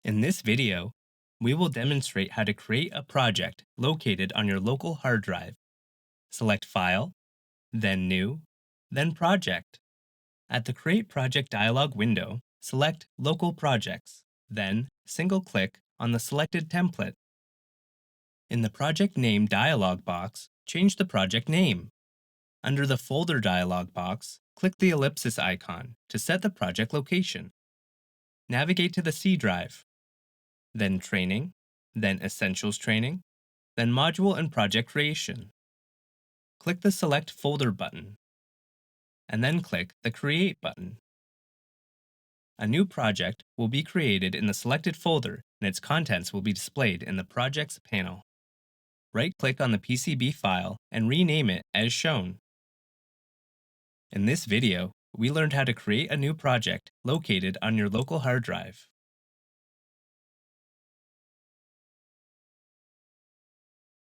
In this video, we will demonstrate how to create a project located on your local hard drive. Select File, then New, then Project. At the Create Project dialog window, select Local Projects, then single-click on the selected template. In the Project Name dialog box, change the project name. Under the Folder dialog box, click the ellipsis icon to set the project location. Navigate to the C drive, then Training, then Essentials Training, then Module and Project Creation. Click the Select Folder button, and then click the Create button. A new project will be created in the selected folder, and its contents will be displayed in the Projects panel. Right-click on the PCB file and rename it as shown. In this video, we learned how to create a new project located on your local hard drive.